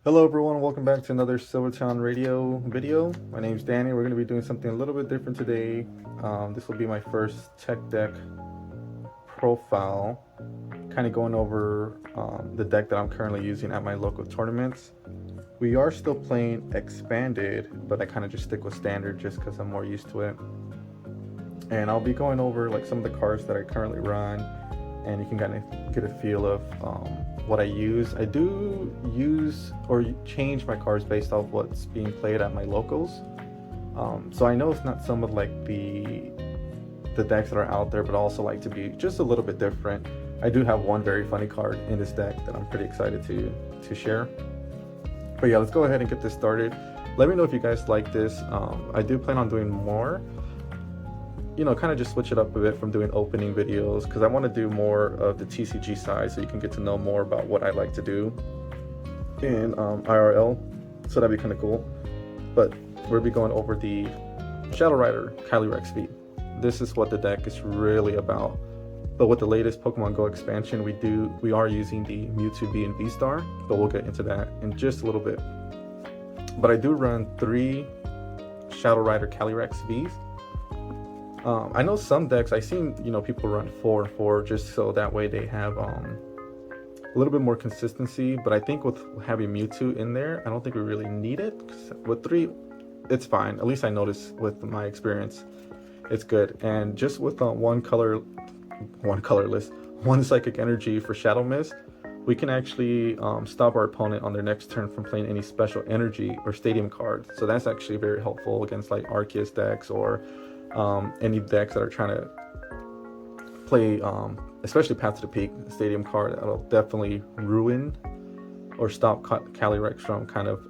Hello everyone, welcome back to another Silvertown Radio video. My name's Danny. We're going to be doing something a little bit different today. This will be my first tech deck profile, kind of going over the deck that I'm currently using at my local tournaments. We are still playing expanded, but I kind of just stick with standard just because I'm more used to it. And I'll be going over like some of the cards that I currently run, and you can kind of get a feel of what I use. I do use or change my cards based off what's being played at my locals. So I know it's not some of like the decks that are out there, but I also like to be just a little bit different. I do have one very funny card in this deck that I'm pretty excited to share. But yeah, let's go ahead and get this started. Let me know if you guys like this. I do plan on doing more. You know, kind of just switch it up a bit from doing opening videos, because I want to do more of the TCG side so you can get to know more about what I like to do in IRL. So that'd be kind of cool. But we'll be going over the Shadow Rider Calyrex V. This is what the deck is really about. But with the latest Pokemon Go expansion, we are using the Mewtwo V and VSTAR, but we'll get into that in just a little bit. But I do run 3 Shadow Rider Calyrex Vs. I know some decks, I've seen, people run 4 and 4 just so that way they have a little bit more consistency. But I think with having Mewtwo in there, I don't think we really need it. With 3, it's fine. At least I noticed with my experience, it's good. And just with one Psychic Energy for Shadow Mist, we can actually stop our opponent on their next turn from playing any special energy or stadium cards. So that's actually very helpful against like Arceus decks or any decks that are trying to play, especially Path to the Peak stadium card. That'll definitely ruin or stop Calyrex from kind of,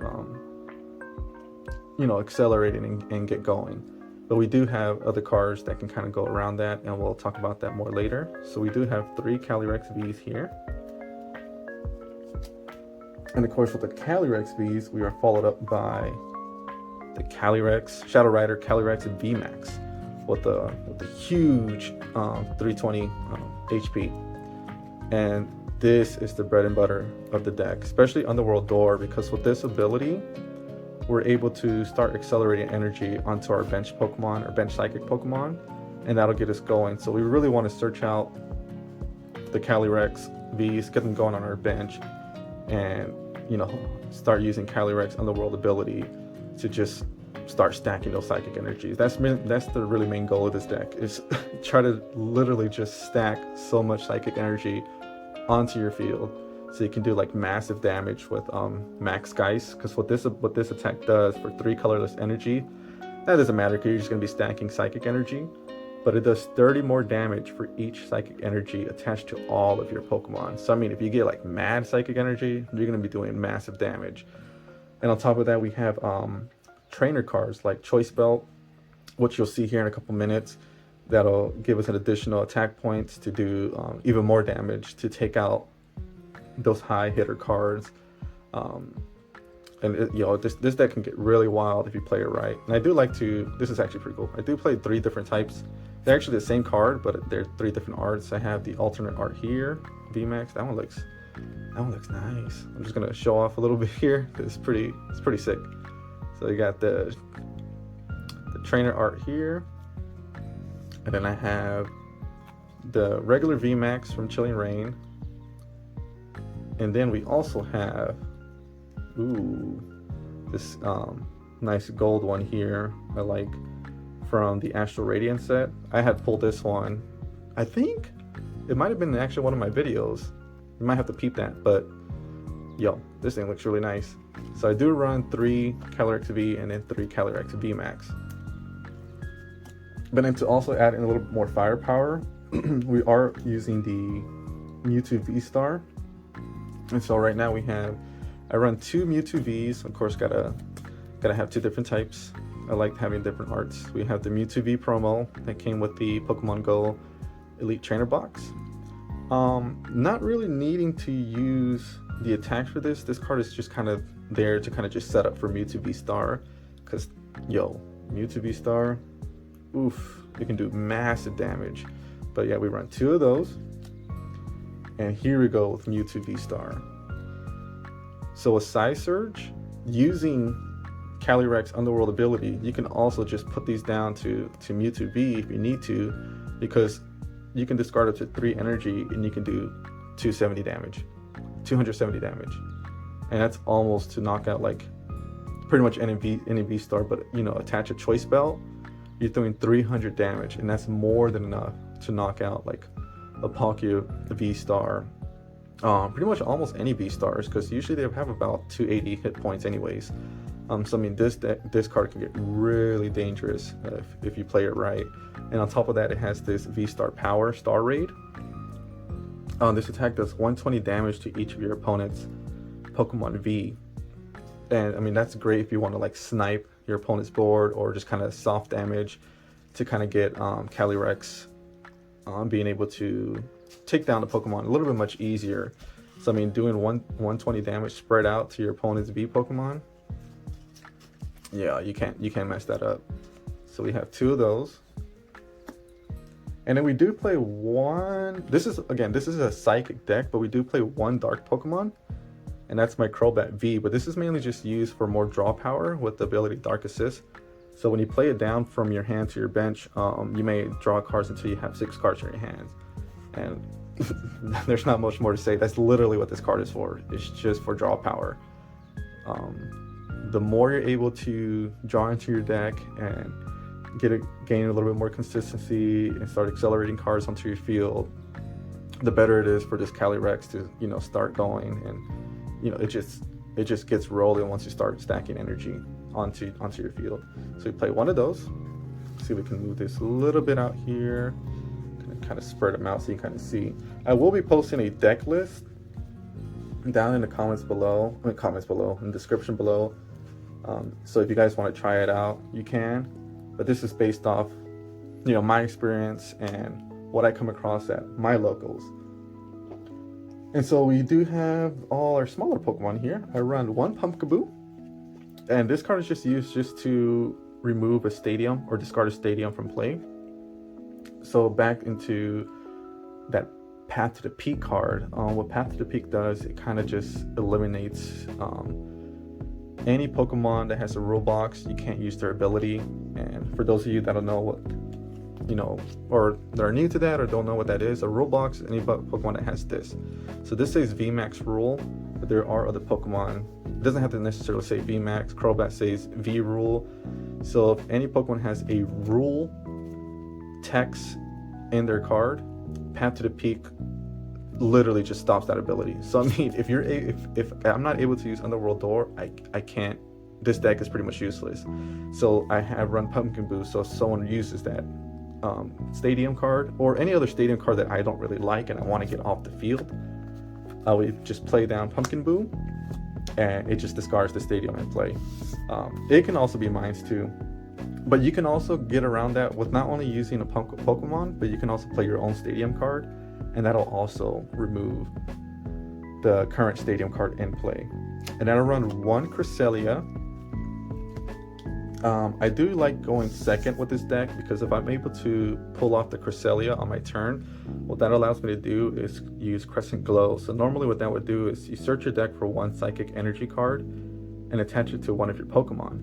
accelerating and get going. But we do have other cards that can kind of go around that, and we'll talk about that more later. So we do have 3 Calyrex Vs here. And of course, with the Calyrex Vs, we are followed up by the Shadow Rider Calyrex Vmax with the huge 320 HP. And this is the bread and butter of the deck, especially Underworld Door, because with this ability, we're able to start accelerating energy onto our bench Pokemon or bench Psychic Pokemon, and that'll get us going. So we really want to search out the Calyrex Vs, get them going on our bench, and start using Calyrex Underworld ability to just start stacking those psychic energies. That's the really main goal of this deck, is try to literally just stack so much psychic energy onto your field so you can do like massive damage with max Geist. Because what this attack does for 3 colorless energy, that doesn't matter because you're just going to be stacking psychic energy, but it does 30 more damage for each psychic energy attached to all of your Pokemon. So I mean, if you get like mad psychic energy, you're going to be doing massive damage. And on top of that, we have trainer cards like Choice Belt, which you'll see here in a couple minutes. That'll give us an additional attack points to do even more damage to take out those high hitter cards. This deck can get really wild if you play it right. And I do like to, this is actually pretty cool, I do play 3 different types. They're actually the same card, but they're 3 different arts. I have the alternate art here, Vmax. That one looks nice. I'm just gonna show off a little bit here. It's pretty sick. So you got the trainer art here, and then I have the regular Vmax from Chilling Reign, and then we also have this nice gold one here I like from the Astral Radiance set. I had pulled this one. I think it might have been actually one of my videos. You might have to peep that, but yo, this thing looks really nice. So I do run 3 Calyrex V and then 3 Calyrex Vmax. But then to also add in a little bit more firepower, we are using the Mewtwo VSTAR. And so right now I run 2 Mewtwo Vs. Of course, gotta have 2 different types. I like having different arts. We have the Mewtwo V promo that came with the Pokemon Go Elite Trainer box. Not really needing to use the attacks for this. This card is just kind of there to kind of just set up for Mewtwo VSTAR, because Mewtwo VSTAR, it can do massive damage. But yeah, we run 2 of those, and here we go with Mewtwo VSTAR. So a Side Surge, using Calyrex Underworld ability, you can also just put these down to Mewtwo V if you need to, because you can discard up to 3 energy and you can do 270 damage, 270 damage. And that's almost to knock out like pretty much any V-Star, but you know, attach a Choice Belt, you're doing 300 damage, and that's more than enough to knock out like a Palkia V-Star, pretty much almost any V-Stars, because usually they have about 280 hit points anyways. So I mean, this card can get really dangerous if you play it right. And on top of that, it has this V-Star Power Star Raid. This attack does 120 damage to each of your opponent's Pokemon V. And I mean, that's great if you want to like snipe your opponent's board, or just kind of soft damage to kind of get Calyrex being able to take down the Pokemon a little bit much easier. So I mean, doing 120 damage spread out to your opponent's V Pokemon, yeah, you can't mess that up. So we have 2 of those, and then we do play one. This is a Psychic deck, but we do play 1 Dark Pokemon, and that's my Crobat V. But this is mainly just used for more draw power with the ability Dark Assist. So when you play it down from your hand to your bench, you may draw cards until you have 6 cards in your hands. And there's not much more to say. That's literally what this card is for. It's just for draw power. The more you're able to draw into your deck and gain a little bit more consistency and start accelerating cards onto your field, the better it is for this Calyrex to, you know, start going. And you know, it just gets rolling once you start stacking energy onto your field. So we play 1 of those. See if we can move this a little bit out here, kind of spread them out so you can kind of see. I will be posting a deck list down in the comments below, in the description below. So if you guys want to try it out, you can. But this is based off, you know, my experience and what I come across at my locals. And so we do have all our smaller Pokemon here. I run 1 Pumpkaboo, and this card is just used just to remove a stadium or discard a stadium from play. So back into that Path to the Peak card, what Path to the Peak does, it kind of just eliminates any Pokemon that has a rule box. You can't use their ability. And for those of you that don't know what, you know, or that are new to that or don't know what that is, a rule box, any Pokemon that has this. So this says Vmax rule, but there are other Pokemon. It doesn't have to necessarily say Vmax. Crobat says V rule. So if any Pokemon has a rule text in their card, Path to the Peak literally just stops that ability. So I mean, if I'm not able to use Underworld Door, I can't. This deck is pretty much useless. So I have run Pumpkaboo. So if someone uses that stadium card or any other stadium card that I don't really like and I want to get off the field, I would just play down Pumpkaboo, and it just discards the stadium and play. It can also be mines too, but you can also get around that with not only using a Pokemon, but you can also play your own stadium card, and that'll also remove the current stadium card in play. And then I'll run 1 Cresselia. I do like going second with this deck, because if I'm able to pull off the Cresselia on my turn, what that allows me to do is use Crescent Glow. So normally what that would do is you search your deck for 1 Psychic Energy card and attach it to one of your Pokemon.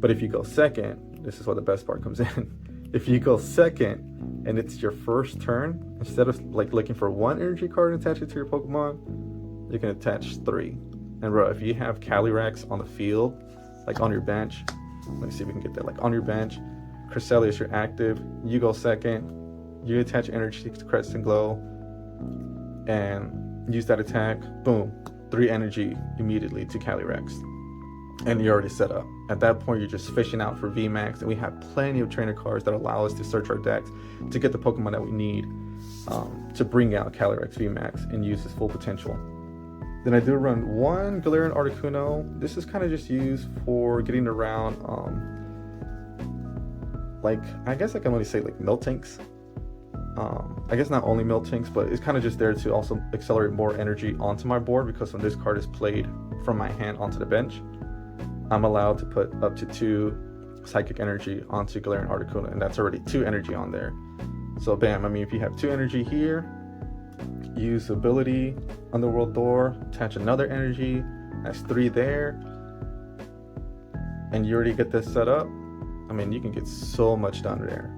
But if you go second, this is where the best part comes in. If you go second and it's your first turn, instead of like looking for 1 energy card and attach it to your Pokemon, you can attach 3. And bro, if you have Calyrex on the field, like on your bench, let me see if we can get that, like on your bench, Cresselia is your active, you go second, you attach energy to Crescent Glow and use that attack, boom, 3 energy immediately to Calyrex, and you're already set up. At that point, you're just fishing out for Vmax, and we have plenty of trainer cards that allow us to search our decks to get the Pokemon that we need to bring out Calyrex Vmax and use his full potential. Then I do run 1 Galarian Articuno. This is kind of just used for getting around, like, I guess I can only say like Miltanks. I guess not only Miltanks, but it's kind of just there to also accelerate more energy onto my board, because when this card is played from my hand onto the bench, I'm allowed to put up to 2 Psychic Energy onto Galarian Articuno, and that's already 2 energy on there. So bam, I mean, if you have 2 energy here, use ability, Underworld Door, attach another energy, That's 3 there. And you already get this set up. I mean, you can get so much done there.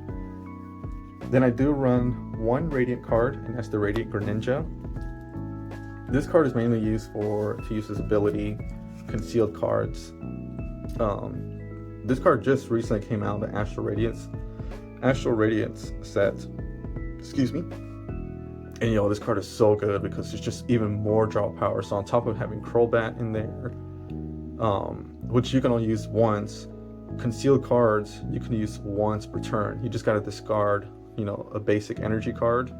Then I do run 1 Radiant card, and that's the Radiant Greninja. This card is mainly used to use his ability, concealed cards. This card just recently came out, the Astral Radiance set. Excuse me. And this card is so good because it's just even more draw power. So on top of having Crobat in there, which you can only use once, concealed cards you can use once per turn. You just gotta discard, a basic energy card.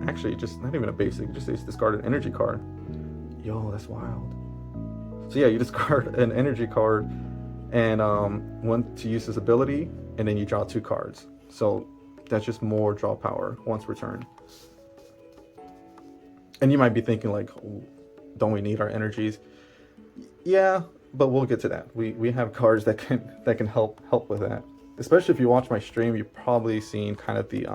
Actually, just not even a basic, just discard an energy card. Yo, that's wild. So yeah, you discard an energy card and one to use this ability, and then you draw 2 cards. So that's just more draw power once per turn. And you might be thinking like, don't we need our energies? Yeah, but we'll get to that. We have cards that can help with that. Especially if you watch my stream, you've probably seen kind of the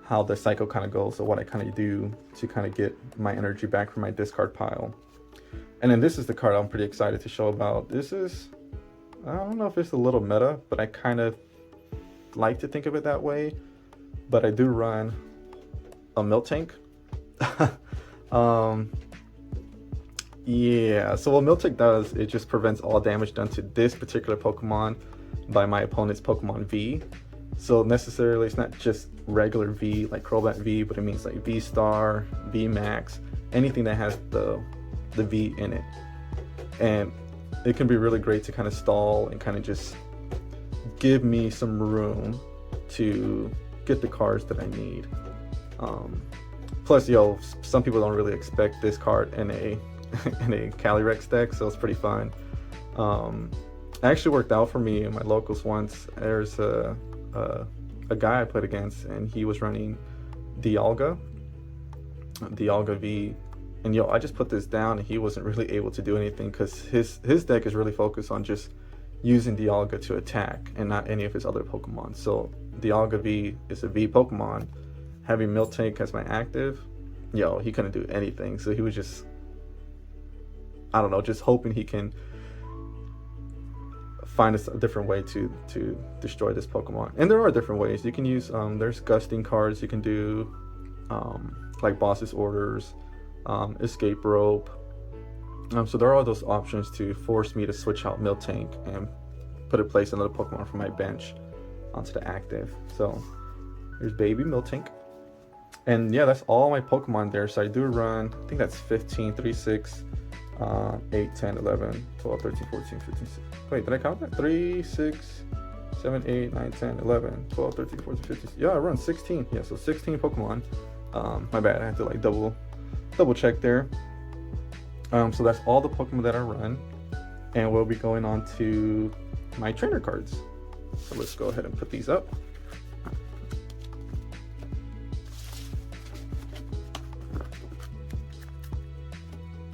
how the cycle kind of goes. So what I kind of do to kind of get my energy back from my discard pile. And then this is the card I'm pretty excited to show about. This is, I don't know if it's a little meta, but I kind of like to think of it that way. But I do run a Miltank. Yeah, so what Miltank does, it just prevents all damage done to this particular Pokemon by my opponent's Pokemon V. So necessarily it's not just regular V like Crobat V, but it means like VSTAR, Vmax, anything that has the V in it. And it can be really great to kind of stall and kind of just give me some room to get the cards that I need. Plus, some people don't really expect this card in a Calyrex deck, so it's pretty fun. It actually worked out for me in my locals once. There's a guy I played against, and he was running Dialga V, and I just put this down, and he wasn't really able to do anything because his deck is really focused on just using Dialga to attack and not any of his other Pokemon. So Dialga V is a V Pokemon. Having Miltank as my active, he couldn't do anything. So he was just, I don't know, just hoping he can find a different way to destroy this Pokemon. And there are different ways. You can use, there's gusting cards. You can do like Boss's Orders, Escape Rope. So there are all those options to force me to switch out Miltank and place another Pokemon from my bench onto the active. So there's baby Miltank. And yeah, that's all my Pokemon there. So I do run, I think that's 15, 3, 6, 8, 10, 11, 12, 13, 14, 15, 16. Wait, did I count that? 3, 6, 7, 8, 9, 10, 11, 12, 13, 14, 15. Yeah, I run 16. Yeah, so 16 Pokemon. My bad, I had to like double check there. So that's all the Pokemon that I run. And we'll be going on to my trainer cards. So let's go ahead and put these up.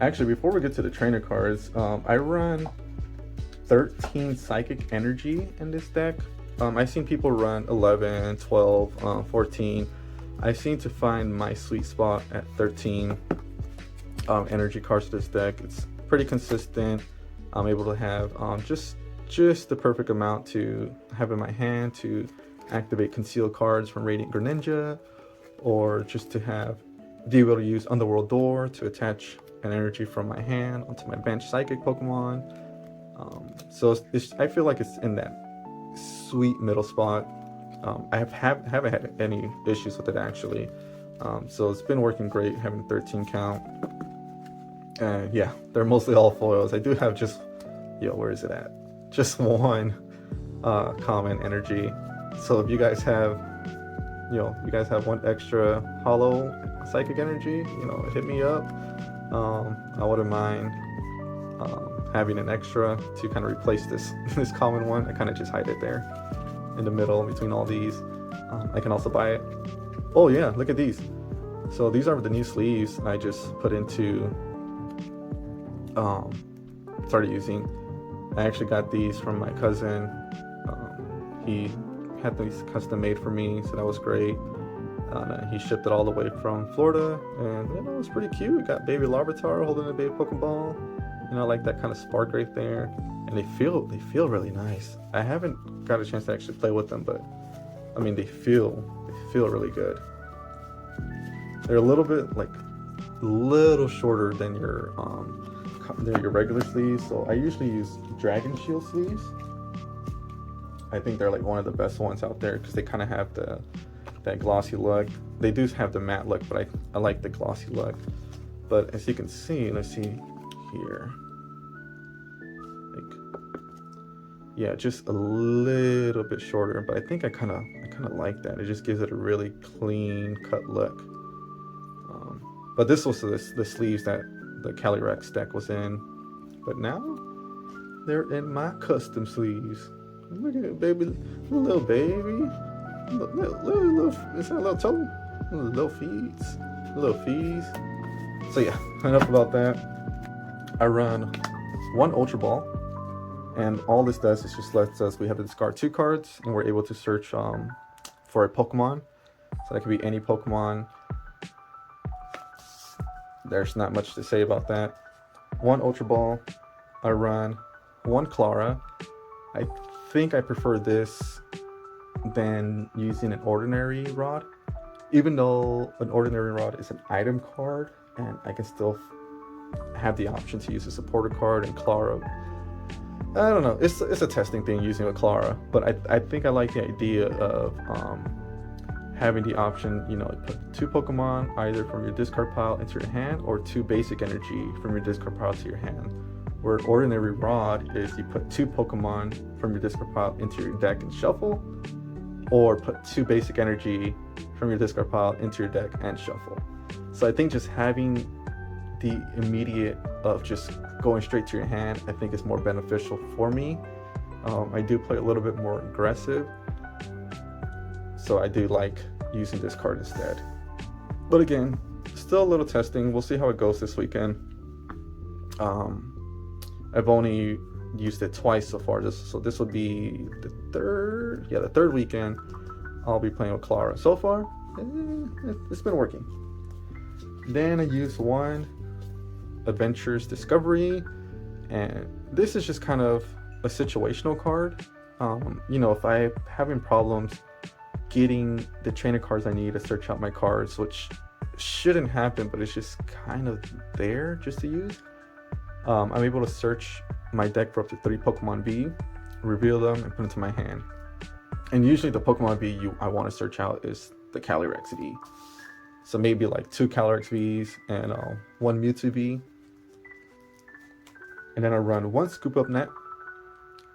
Actually, before we get to the trainer cards, I run 13 Psychic Energy in this deck. I've seen people run 11, 12, 14. I seem to find my sweet spot at 13 energy cards to this deck. It's pretty consistent. I'm able to have just the perfect amount to have in my hand to activate concealed cards from Radiant Greninja, or just to be able to use Underworld Door to attach an energy from my hand onto my bench Psychic Pokemon. So I feel like it's in that sweet middle spot. I haven't had any issues with it actually. So it's been working great having 13 count. And yeah, they're mostly all foils. I do have just, where is it at? Just one common energy. So if you guys have, one extra hollow Psychic Energy, hit me up. I wouldn't mind having an extra to kind of replace this common one. I kind of just hide it there in the middle between all these. I can also buy it. Oh yeah, look at these. So these are the new sleeves I just put into started using. I actually got these from my cousin. He had these custom made for me, so that was great. He shipped it all the way from Florida, and it was pretty cute. We got baby Larvitar holding a baby Pokeball. You know, I like that kind of spark right there, and they feel really nice. I haven't got a chance to actually play with them, but I mean, they feel really good. They're a little bit shorter than your regular sleeves. So I usually use Dragon Shield sleeves. I think they're like one of the best ones out there because they kind of have that glossy look. They do have the matte look, but I like the glossy look. But as you can see, let's see here. Yeah, just a little bit shorter, but I think I kind of like that. It just gives it a really clean cut look. But this was the sleeves that the Calyrex deck was in, but now they're in my custom sleeves. Look at it, baby, little baby, little, is that a little toe? Little feet. So yeah, enough about that. I run one Ultra Ball. And all this does is just lets us, we have to discard 2 cards, and we're able to search for a Pokemon. So that could be any Pokemon. There's not much to say about that. One Ultra Ball. I run one Klara. I think I prefer this than using an ordinary rod. Even though an ordinary rod is an item card, and I can still have the option to use a supporter card, and Klara, I don't know, it's a testing thing using a Klara, but I think I like the idea of having the option, you know, put 2 Pokemon either from your discard pile into your hand, or 2 basic energy from your discard pile to your hand. Where ordinary rod is you put 2 Pokemon from your discard pile into your deck and shuffle, or put 2 basic energy from your discard pile into your deck and shuffle. So I think just having the immediate of just going straight to your hand, I think is more beneficial for me. I do play a little bit more aggressive, so I do like using this card instead. But again, still a little testing. We'll see how it goes this weekend. I've only used it twice so far, so this will be the third weekend I'll be playing with Klara. So far, it's been working. Then I used one Adventures Discovery, and this is just kind of a situational card. You know, if I'm having problems getting the trainer cards I need to search out my cards, which shouldn't happen, but it's just kind of there just to use, I'm able to search my deck for up to 3 Pokemon V, reveal them, and put them to my hand. And usually the Pokemon V I want to search out is the Calyrex V. So maybe like 2 Calyrex Vs and 1 Mewtwo V. And then I run 1 Scoop Up Net.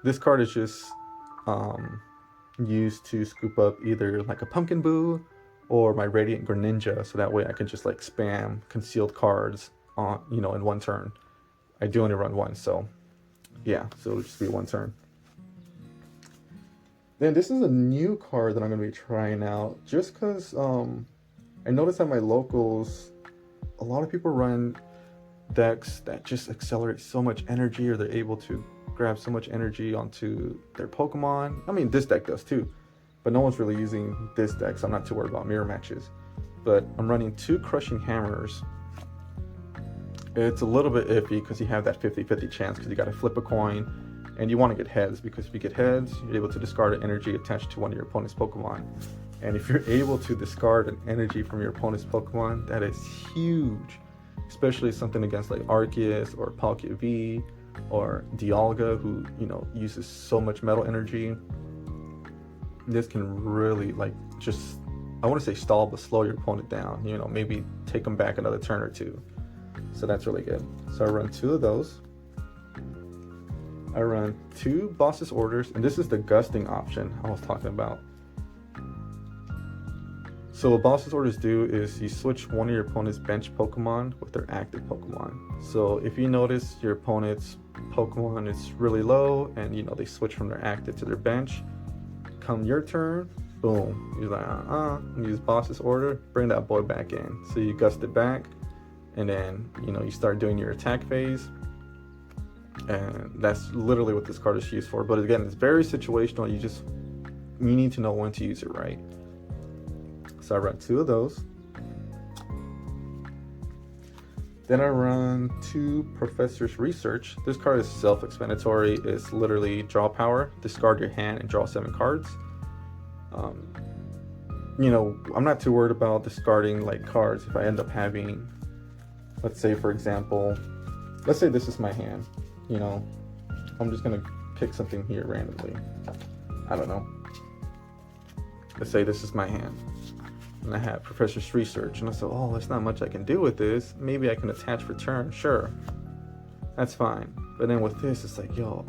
This card is just used to scoop up either like a Pumpkaboo or my Radiant Greninja, so that way I can just like spam concealed cards on, you know, in one turn. I do only run 1, so yeah, so it'll just be 1 turn. Then this is a new card that I'm going to be trying out, just because I noticed at my locals, a lot of people run decks that just accelerate so much energy, or they're able to grab so much energy onto their Pokemon. I mean, this deck does too, but no one's really using this deck, so I'm not too worried about mirror matches. But I'm running 2 Crushing Hammers. It's a little bit iffy because you have that 50-50 chance, because you got to flip a coin, and you want to get heads, because if you get heads, you're able to discard an energy attached to one of your opponent's Pokemon. And if you're able to discard an energy from your opponent's Pokemon, that is huge, especially something against like Arceus or Palkia V or Dialga, who, you know, uses so much metal energy. This can really like just, I want to say stall, but slow your opponent down, you know, maybe take them back another turn or 2. So that's really good. So I run 2 of those. I run 2 Boss's Orders, and this is the gusting option I was talking about. So what Boss's Orders do is you switch one of your opponent's bench Pokemon with their active Pokemon. So if you notice your opponent's Pokemon is really low, and you know they switch from their active to their bench, come your turn, boom, you're like, use Boss's Order, bring that boy back in. So you gust it back, and then, you know, you start doing your attack phase. And that's literally what this card is used for. But again, it's very situational. You need to know when to use it right. So I run 2 of those. Then I run 2 Professor's Research. This card is self-explanatory. It's literally draw power, discard your hand, and draw 7 cards. You know, I'm not too worried about discarding like cards if I end up having, let's say for example, let's say this is my hand. You know, I'm just gonna pick something here randomly. I don't know. Let's say this is my hand. And I have Professor's Research, and I said, oh, there's not much I can do with this. Maybe I can attach for turn. Sure, that's fine. But then with this, it's like, yo,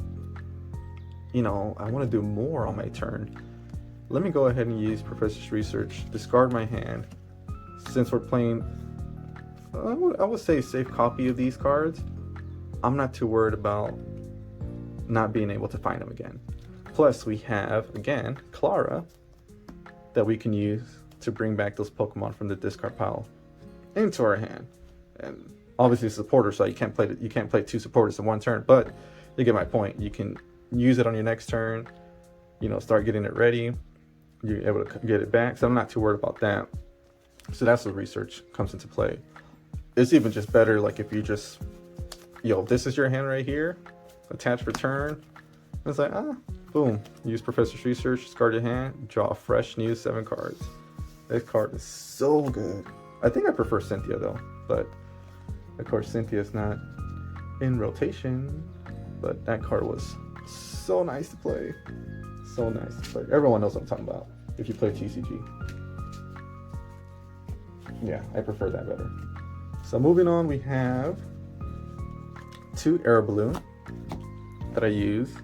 you know, I want to do more on my turn. Let me go ahead and use Professor's Research, discard my hand. Since we're playing, I would say safe copy of these cards, I'm not too worried about not being able to find them again. Plus, we have, again, Klara that we can use to bring back those Pokemon from the discard pile into our hand. And obviously it's a supporter, so you can't play 2 supporters in one turn, but you get my point. You can use it on your next turn, you know, start getting it ready, you're able to get it back. So I'm not too worried about that. So that's where research comes into play. It's even just better like if you just, yo, this is your hand right here, attach for turn. It's like, boom, use Professor's Research, discard your hand, draw a fresh new 7 cards. This card is so good. I think I prefer Cynthia though, but of course Cynthia's not in rotation, but that card was so nice to play. So nice to play. Everyone knows what I'm talking about if you play TCG. Yeah, I prefer that better. So moving on, we have 2 Air Balloon that I use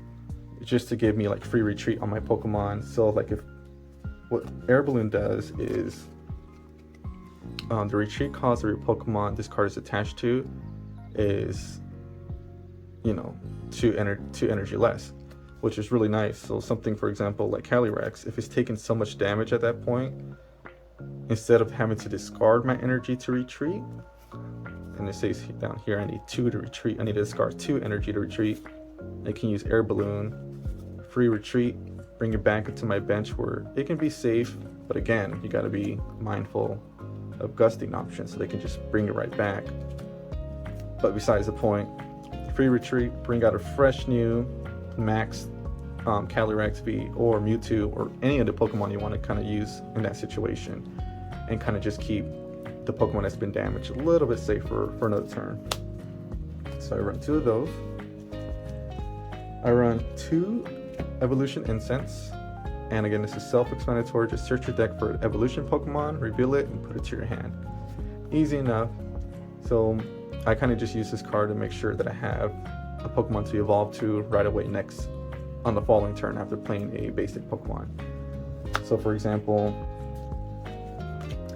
just to give me like free retreat on my Pokemon. So like if what Air Balloon does is the retreat cost of your Pokemon this card is attached to is, you know, 2 energy less, which is really nice. So something, for example, like Calyrex, if it's taking so much damage at that point, instead of having to discard my energy to retreat, and it says down here I need 2 to retreat, I need to discard 2 energy to retreat, I can use Air Balloon, free retreat, bring it back into my bench where it can be safe, but again, you got to be mindful of gusting options so they can just bring it right back. But besides the point, free retreat, bring out a fresh new max Calyrex V or Mewtwo or any of the Pokemon you want to kind of use in that situation, and kind of just keep the Pokemon that's been damaged a little bit safer for another turn. So I run 2 of those. I run 2 Evolution Incense, and again this is self-explanatory. Just search your deck for an evolution Pokemon, reveal it, and put it to your hand. Easy enough. So I kind of just use this card to make sure that I have a Pokemon to evolve to right away next on the following turn after playing a basic Pokemon. So for example,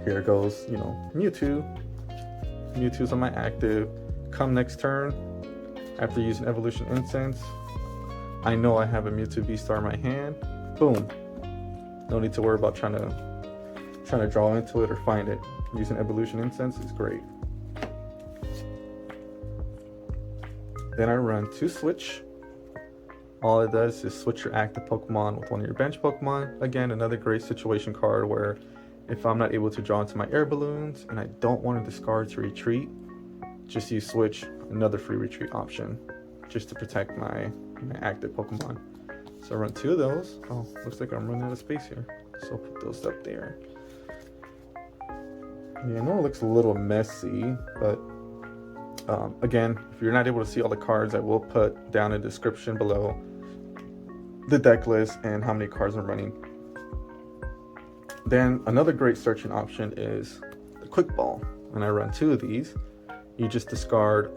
here goes, you know, Mewtwo's on my active. Come next turn, after using Evolution Incense, I know I have a Mewtwo VSTAR in my hand. Boom. No need to worry about trying to draw into it or find it. Using Evolution Incense is great. Then I run 2 Switch. All it does is switch your active Pokemon with one of your bench Pokemon. Again, another great situation card where if I'm not able to draw into my Air Balloons and I don't want to discard to retreat, just use Switch, another free retreat option, just to protect my active Pokemon. So I run 2 of those. Oh, looks like I'm running out of space here. So I'll put those up there. Yeah, I know it looks a little messy, but again, if you're not able to see all the cards, I will put down in the description below the deck list and how many cards I'm running. Then another great searching option is the Quick Ball, and I run 2 of these. You just discard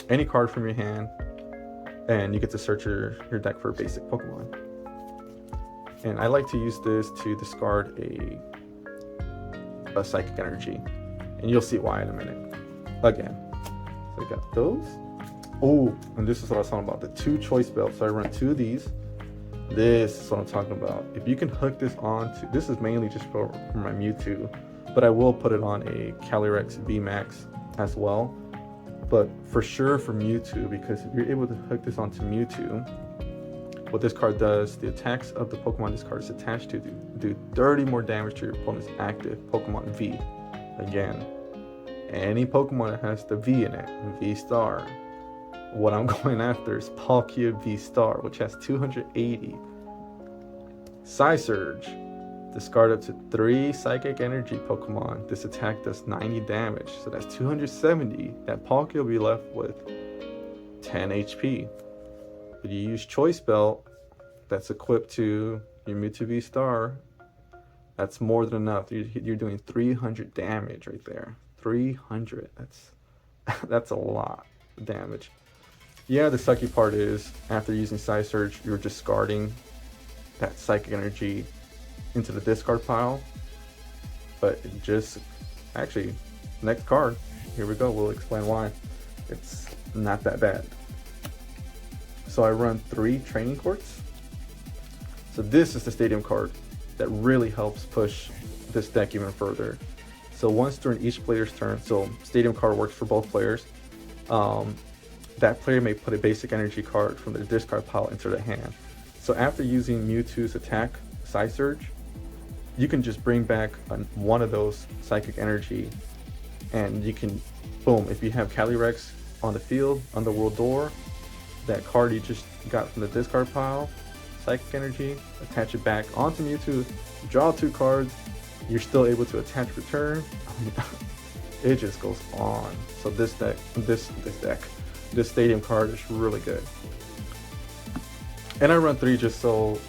any card from your hand, and you get to search your deck for a basic Pokemon. And I like to use this to discard a Psychic Energy, and you'll see why in a minute. Again, so I got those. Oh, and this is what I was talking about, the 2 Choice Belts. So I run 2 of these. This is what I'm talking about. If you can hook this on to, this is mainly just for my Mewtwo, but I will put it on a Calyrex Vmax as well. But for sure for Mewtwo, because if you're able to hook this onto Mewtwo, what this card does, the attacks of the Pokemon this card is attached to do 30 more damage to your opponent's active Pokemon V again. any Pokemon that has the V in it, V-Star. What I'm going after is Palkia V-Star, which has 280. Psysurge. Discard up to 3 Psychic Energy Pokemon. This attack does 90 damage, so that's 270. That Palkia will be left with 10 HP. If you use Choice Belt, that's equipped to your Mewtwo V-Star, that's more than enough. You're doing 300 damage right there. 300. That's a lot of damage. Yeah, the sucky part is after using Psysurge, you're discarding that Psychic Energy into the discard pile. But it just actually, next card, here we go. We'll explain why. It's not that bad. So I run 3 Training Courts. So this is the Stadium card that really helps push this deck even further. So once during each player's turn, so Stadium card works for both players, that player may put a basic energy card from their discard pile into their hand. So after using Mewtwo's attack, Psysurge, you can just bring back one of those psychic energy, and you can, boom, if you have Calyrex on the field, Underworld Door, that card you just got from the discard pile, psychic energy, attach it back onto Mewtwo, draw 2 cards, you're still able to attach return. It just goes on. So this Stadium card is really good. And I run 3 just so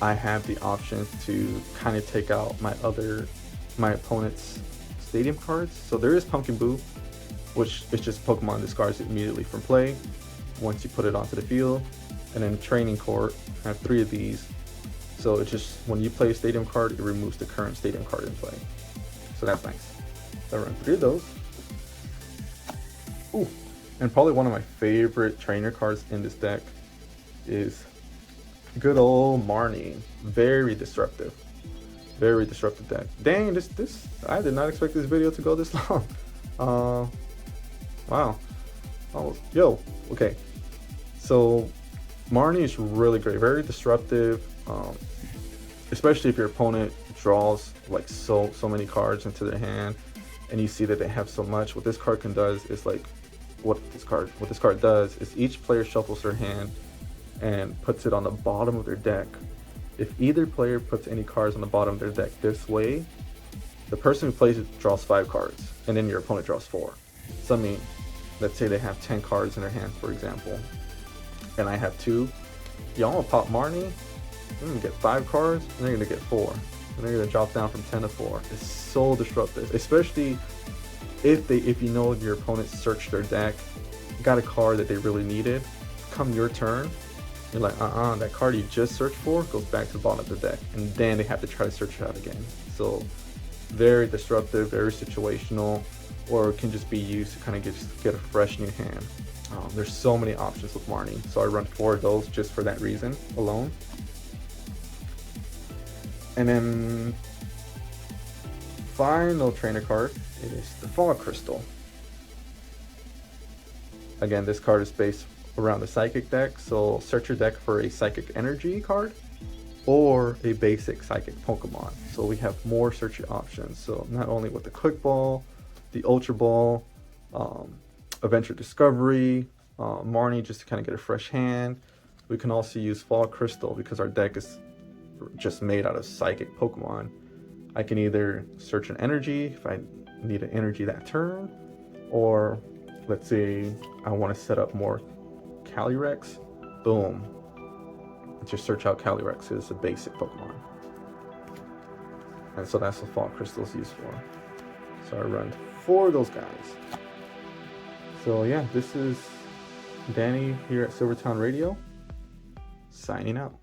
I have the option to kind of take out my opponent's Stadium cards. So there is Pumpkaboo, which is just Pokemon discards it immediately from play once you put it onto the field. And then Training Court, I have 3 of these. So it just, when you play a Stadium card, it removes the current Stadium card in play. So that's nice. So I run 3 of those. Ooh, and probably one of my favorite trainer cards in this deck is good old Marnie. Very disruptive deck. Dang, this I did not expect this video to go this long. Wow. Yo, okay. So Marnie is really great, very disruptive, especially if your opponent draws like so many cards into their hand and you see that they have so much. What this card does is like, what this card does is each player shuffles their hand and puts it on the bottom of their deck. If either player puts any cards on the bottom of their deck this way, the person who plays it draws 5 cards, and then your opponent draws 4. So I mean, let's say they have 10 cards in their hand, for example, and I have 2. Y'all gonna pop Marnie, they're gonna get 5 cards, and they're gonna get 4. And they're gonna drop down from 10 to 4. It's so disruptive, especially if you know your opponent searched their deck, got a card that they really needed, come your turn, you're like, that card you just searched for goes back to the bottom of the deck, and then they have to try to search it out again. So very disruptive, very situational, or it can just be used to kind of get a fresh new hand. There's so many options with Marnie, so I run 4 of those just for that reason alone. And then final trainer card is the Fog Crystal. Again, this card is based around the Psychic deck, so search your deck for a Psychic Energy card or a basic Psychic Pokemon. So we have more search options. So not only with the Quick Ball, the Ultra Ball, Adventure Discovery, Marnie just to kind of get a fresh hand. We can also use Fog Crystal because our deck is just made out of Psychic Pokemon. I can either search an energy if I need an energy that turn, or let's say I want to set up more Calyrex, boom, just search out Calyrex. It's a basic Pokemon, and so that's what Fog Crystal is used for. So I run 4 of those guys. So yeah, this is Danny here at Silvertown Radio, signing out.